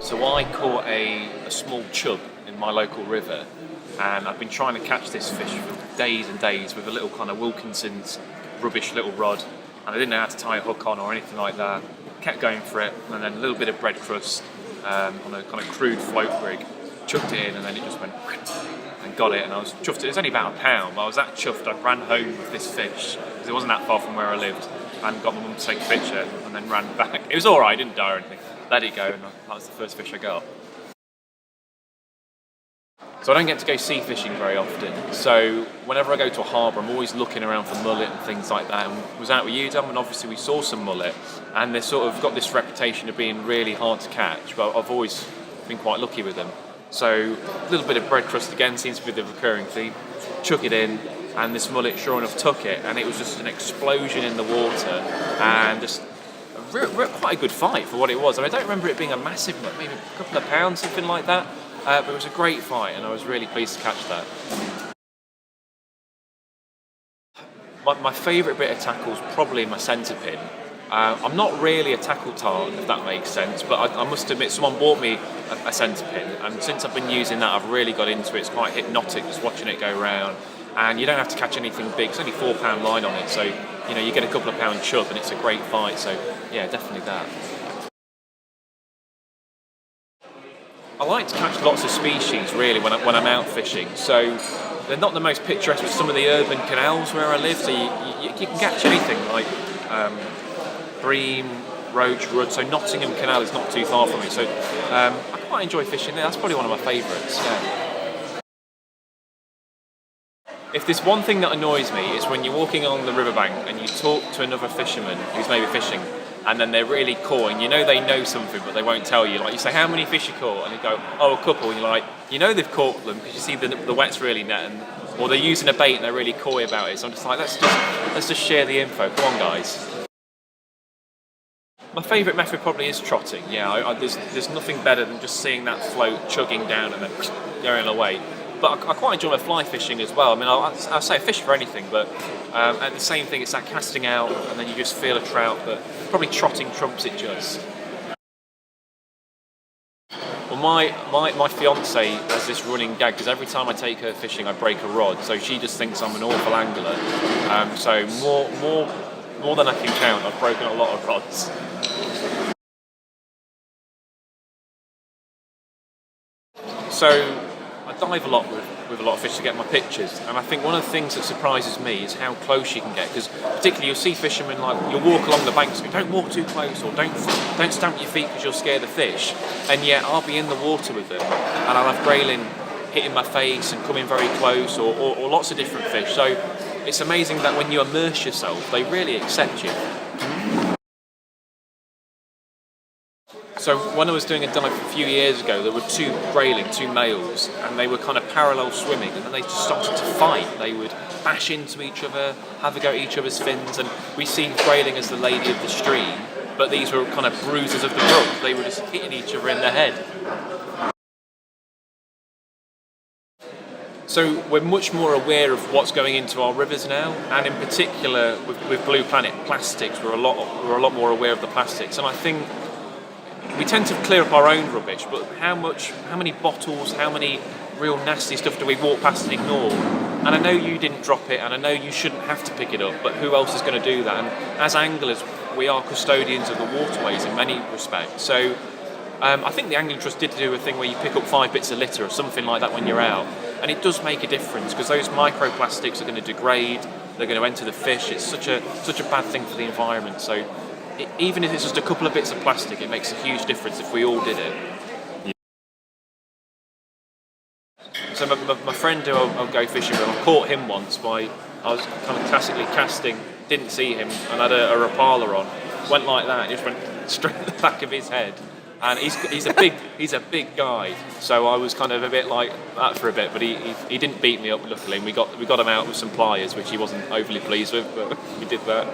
So I caught a small chub in my local river, and I've been trying to catch this fish for days and days with a little kind of Wilkinson's rubbish little rod, and I didn't know how to tie a hook on or anything like that. Kept going for it, and then a little bit of bread crust on a kind of crude float rig, chucked it in, and then it just went and got it, and I was chuffed. It was only about a pound, but I was that chuffed I ran home with this fish, because it wasn't that far from where I lived, and got my mum to take a picture, and then ran back. It was alright, didn't die or anything. Let it go, and that was the first fish I got. So I don't get to go sea fishing very often, so whenever I go to a harbour I'm always looking around for mullet and things like that, and I was out with you, Dom, and obviously we saw some mullet, and they've sort of got this reputation of being really hard to catch, but I've always been quite lucky with them. So a little bit of bread crust again seems to be the recurring theme, chuck it in, and this mullet sure enough took it, and it was just an explosion in the water, and just quite a good fight for what it was. I mean, I don't remember it being a massive, maybe a couple of pounds, something like that. But it was a great fight, and I was really pleased to catch that. My favourite bit of tackle is probably my centre pin. I'm not really a tackle tart, if that makes sense, but I must admit someone bought me a centre pin, and since I've been using that I've really got into it. It's quite hypnotic just watching it go round, and you don't have to catch anything big. It's only £4 line on it, so you get a couple of pound chub and it's a great fight, so yeah, definitely that. I like to catch lots of species really when I'm out fishing, so they're not the most picturesque with some of the urban canals where I live, so you can catch anything like bream, roach, rudd, so Nottingham Canal is not too far from me, so I quite enjoy fishing there. That's probably one of my favourites. Yeah. If there's one thing that annoys me, it's when you're walking along the riverbank and you talk to another fisherman who's maybe fishing, and then they're really coy, and they know something but they won't tell you. Like you say, how many fish you caught? And you go, oh, a couple. And you're like, they've caught them because you see the wet's really net, or they're using a bait and they're really coy about it. So I'm just like, let's just share the info. Come on, guys. My favourite method probably is trotting. Yeah, there's nothing better than just seeing that float chugging down and then going away. But I quite enjoy my fly fishing as well. I mean, I'll say I fish for anything, but at the same thing, it's that casting out and then you just feel a trout, but probably trotting trumps it just. Well, my fiance has this running gag, because every time I take her fishing I break a rod, so she just thinks I'm an awful angler. So more than I can count, I've broken a lot of rods. So I dive a lot with a lot of fish to get my pictures, and I think one of the things that surprises me is how close you can get, because particularly you'll see fishermen, like, you'll walk along the banks and go, don't walk too close, or don't stamp your feet because you'll scare the fish, and yet I'll be in the water with them and I'll have grayling hitting my face and coming very close, or lots of different fish. So it's amazing that when you immerse yourself they really accept you. So when I was doing a dive a few years ago, there were two grayling, two males, and they were kind of parallel swimming, and then they just started to fight. They would bash into each other, have a go at each other's fins, and we see grayling as the lady of the stream, but these were kind of bruisers of the brook. They were just hitting each other in the head. So we're much more aware of what's going into our rivers now, and in particular with Blue Planet plastics, we're a lot more aware of the plastics, and I think we tend to clear up our own rubbish, but how many bottles, how many real nasty stuff do we walk past and ignore? And I know you didn't drop it, and I know you shouldn't have to pick it up, but who else is going to do that? And as anglers, we are custodians of the waterways in many respects. So I think the Angling Trust did do a thing where you pick up 5 bits of litter or something like that when you're out, and it does make a difference, because those microplastics are going to degrade, they're going to enter the fish. It's such a bad thing for the environment. So even if it's just a couple of bits of plastic, it makes a huge difference if we all did it. So my friend who I'll go fishing with, I caught him once I was kind of classically casting, didn't see him, and had a Rapala on. Went like that, just went straight in the back of his head. And he's a big guy, so I was kind of a bit like that for a bit, but he didn't beat me up, luckily, and we got him out with some pliers, which he wasn't overly pleased with, but we did that.